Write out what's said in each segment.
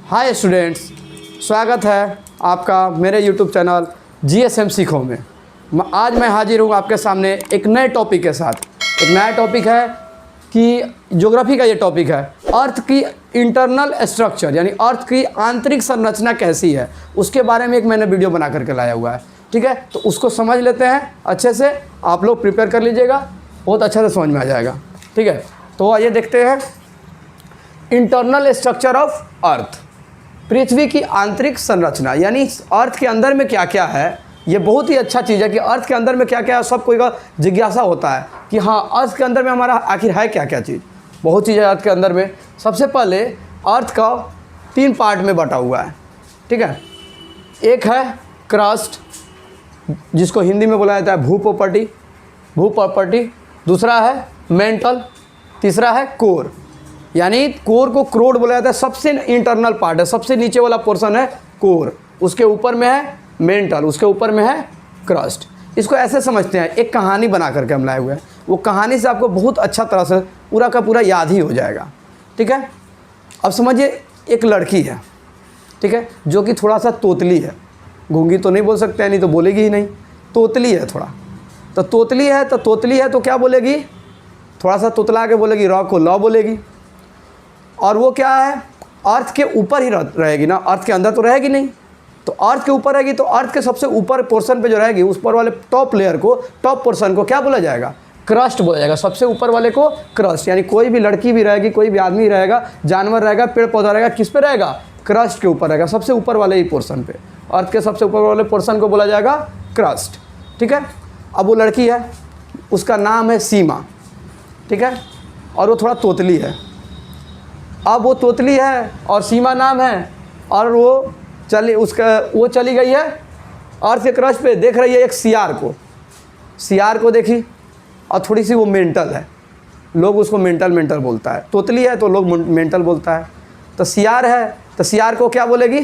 Hi students, स्वागत है आपका मेरे यूट्यूब चैनल जीएसएम सीखो में। आज मैं हाजिर हूँ आपके सामने एक नए टॉपिक के साथ। एक नया टॉपिक है कि ज्योग्राफी का ये टॉपिक है, अर्थ की इंटरनल स्ट्रक्चर यानी अर्थ की आंतरिक संरचना कैसी है, उसके बारे में एक मैंने वीडियो बना करके लाया हुआ है। ठीक है, तो उसको समझ लेते हैं अच्छे से। आप लोग प्रिपेयर कर लीजिएगा, बहुत अच्छे से समझ में आ जाएगा। ठीक है, तो आइए देखते हैं इंटरनल स्ट्रक्चर ऑफ अर्थ, पृथ्वी की आंतरिक संरचना यानी अर्थ के अंदर में क्या क्या है। ये बहुत ही अच्छा चीज़ है कि अर्थ के अंदर में क्या क्या है, सब कोई का जिज्ञासा होता है कि हाँ अर्थ के अंदर में हमारा आखिर है क्या क्या चीज़। बहुत चीज़ है अर्थ के अंदर में। सबसे पहले अर्थ का 3 पार्ट में बटा हुआ है। ठीक है, एक है क्रस्ट जिसको हिंदी में बोला जाता है भूप्रॉपर्टी, दूसरा है मेंटल, तीसरा है कोर यानी कोर को क्रोड बोला जाता है। सबसे इंटरनल पार्ट है, सबसे नीचे वाला पोर्शन है कोर, उसके ऊपर में है मेंटल, उसके ऊपर में है क्रस्ट। इसको ऐसे समझते हैं, एक कहानी बना करके हम लाए हुए हैं। वो कहानी से आपको बहुत अच्छा तरह से पूरा का पूरा याद ही हो जाएगा। ठीक है, अब समझिए एक लड़की है, ठीक है, जो कि थोड़ा सा तोतली है। गूंगी तो नहीं बोल सकते हैं, नहीं तो बोलेगी ही नहीं, तोतली है थोड़ा। तो तोतली है तो क्या बोलेगी, थोड़ा सा तोतला के बोलेगी, रॉ को लॉ बोलेगी। और वो क्या है, अर्थ के ऊपर ही रहेगी ना, अर्थ के अंदर तो रहेगी नहीं। तो अर्थ के ऊपर रहेगी तो अर्थ के सबसे ऊपर पोर्शन पे जो रहेगी, उस पर वाले टॉप लेयर को, टॉप पोर्शन को क्या बोला जाएगा, क्रस्ट बोला जाएगा। सबसे ऊपर वाले को क्रस्ट, यानी कोई भी लड़की भी रहेगी, कोई भी आदमी रहेगा, जानवर रहेगा, पेड़ पौधा रहेगा, किस पे रहेगा, क्रस्ट के ऊपर रहेगा, सबसे ऊपर वाले ही पोर्शन पे। अर्थ के सबसे ऊपर वाले पोर्शन को बोला जाएगा क्रस्ट। ठीक है, अब वो लड़की है, उसका नाम है सीमा। ठीक है, और वो थोड़ा तोतली है। अब वो तोतली है और सीमा नाम है, और वो चली गई है अर्थ के क्रस्ट पे, देख रही है एक सियार को देखी, और थोड़ी सी वो मेंटल है, लोग उसको मेंटल बोलता है। तोतली है तो लोग मेंटल बोलता है। तो सियार है तो सियार को क्या बोलेगी,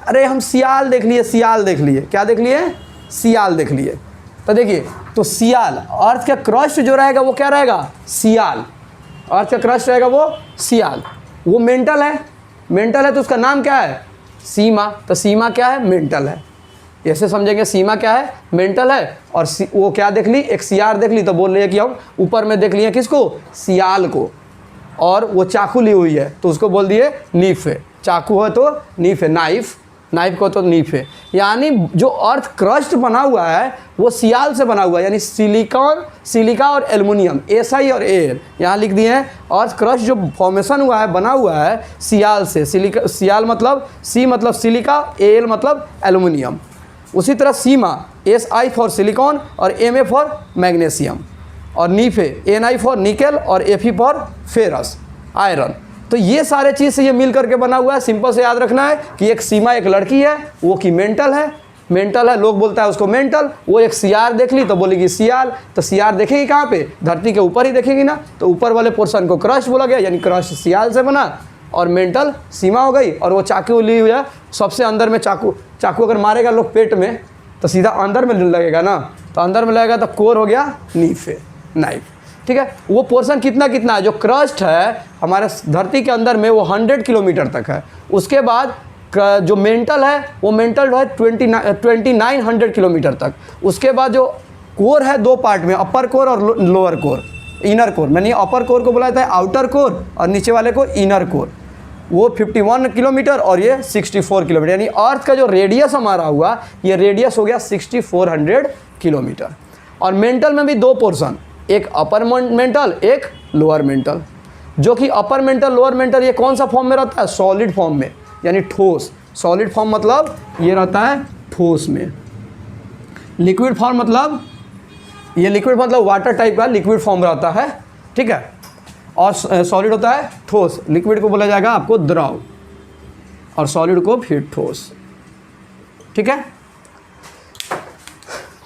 अरे हम सियाल देख लिए, क्या देख लिए, सियाल देख लिए। तो देखिए, तो सियाल, अर्थ का क्रस्ट जो रहेगा वो क्या रहेगा, सियाल। अर्थ का क्रस्ट रहेगा वो सियाल। वो मेंटल है तो उसका नाम क्या है, सीमा। तो सीमा क्या है, मेंटल है। ऐसे समझेंगे, सीमा क्या है, मेंटल है। और वो क्या देख ली, एक सियार देख ली, तो बोल रही है कि हम ऊपर में देख लिए किसको, सियाल को। और वो चाकू ली हुई है तो उसको बोल दिए नीफ है। चाकू है तो नीफ है, नाइफ को तो नीफ है। यानी जो अर्थ क्रस्ट बना हुआ है वो सियाल से बना हुआ है, यानी सिलिका और एल्युमिनियम, SI और Al यहाँ लिख दिए हैं। अर्थ क्रस्ट जो फॉर्मेशन हुआ है, बना हुआ है सियाल से। सियाल मतलब सी मतलब सिलिका, Al मतलब एल्युमिनियम। उसी तरह सीमा, SI फॉर सिलिकॉन और Ma फॉर मैग्नीशियम, और नीफे Na फॉर निकेल और Fe फॉर फेरस, आयरन। तो ये सारे चीज़ से ये मिल करके बना हुआ है। सिंपल से याद रखना है कि एक सीमा एक लड़की है, वो की मेंटल है, लोग बोलता है उसको मेंटल। वो एक सियार देख ली तो बोलेगी सियाल। तो सियार देखेगी कहाँ पे, धरती के ऊपर ही देखेगी ना, तो ऊपर वाले पोर्शन को क्रस्ट बोला गया, यानी क्रस्ट सियाल से बना, और मेंटल सीमा हो गई। और वो चाकू ली हुई है, सबसे अंदर में चाकू अगर मारेगा लोग पेट में तो सीधा अंदर में लगेगा ना, तो अंदर में लगेगा तो कोर हो गया नाइफ। ठीक है, वो पोर्शन कितना है, जो क्रस्ट है हमारे धरती के अंदर में वो 100 किलोमीटर तक है। उसके बाद जो मेंटल है वो मेंटल है 2900 किलोमीटर तक। उसके बाद जो कोर है 2 पार्ट में, अपर कोर और लोअर कोर, इनर कोर। मैंने अपर कोर को बोला जाता है आउटर कोर और नीचे वाले को इनर कोर। वो 51 किलोमीटर और ये 64 किलोमीटर, यानी अर्थ का जो रेडियस हमारा हुआ, ये रेडियस हो गया 6400 किलोमीटर। और मेंटल में भी 2 पोर्शन, एक अपर मेंटल, एक लोअर मेंटल। जो कि अपर मेंटल लोअर मेंटल ये कौन सा फॉर्म में रहता है, सॉलिड फॉर्म में, यानी ठोस। सॉलिड फॉर्म मतलब ये रहता है ठोस में। लिक्विड फॉर्म मतलब ये लिक्विड मतलब वाटर टाइप का लिक्विड फॉर्म रहता है। ठीक है, और सॉलिड होता है ठोस। लिक्विड को बोला जाएगा आपको द्रव, और सॉलिड को फिर ठोस। ठीक है,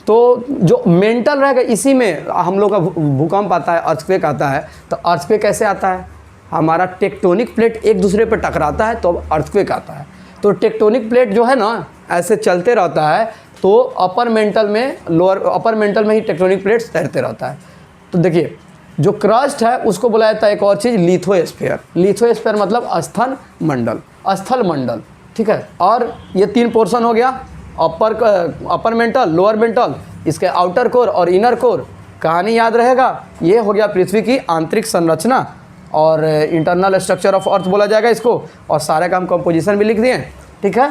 तो जो मेंटल रहेगा इसी में हम लोग का भूकंप आता है, अर्थक्वेक आता है। तो अर्थक्वेक कैसे आता है, हमारा टेक्टोनिक प्लेट एक दूसरे पर टकराता है तो अर्थक्वेक आता है। तो टेक्टोनिक प्लेट जो है ना ऐसे चलते रहता है, तो अपर मेंटल में ही टेक्टोनिक प्लेट्स तैरते रहता है। तो देखिए जो क्रस्ट है उसको बोला जाता है एक और चीज़ लिथोस्फीयर। लिथोस्फीयर मतलब स्थल मंडल, स्थल मंडल, ठीक है। और ये 3 पोर्शन हो गया, अपर मेंटल, लोअर मेंटल, इसके आउटर कोर और इनर कोर। कहानी याद रहेगा, ये हो गया पृथ्वी की आंतरिक संरचना और इंटरनल स्ट्रक्चर ऑफ अर्थ बोला जाएगा इसको, और सारे काम कंपोजिशन भी लिख दिए, ठीक है।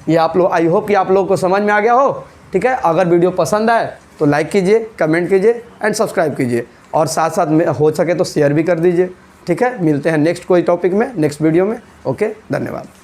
ये आप लोग, आई होप कि आप लोगों को समझ में आ गया हो, ठीक है। अगर वीडियो पसंद आए तो लाइक कीजिए, कमेंट कीजिए एंड सब्सक्राइब कीजिए, और साथ साथ में हो सके तो शेयर भी कर दीजिए, ठीक है। मिलते हैं नेक्स्ट कोई टॉपिक में, नेक्स्ट वीडियो में। ओके, धन्यवाद।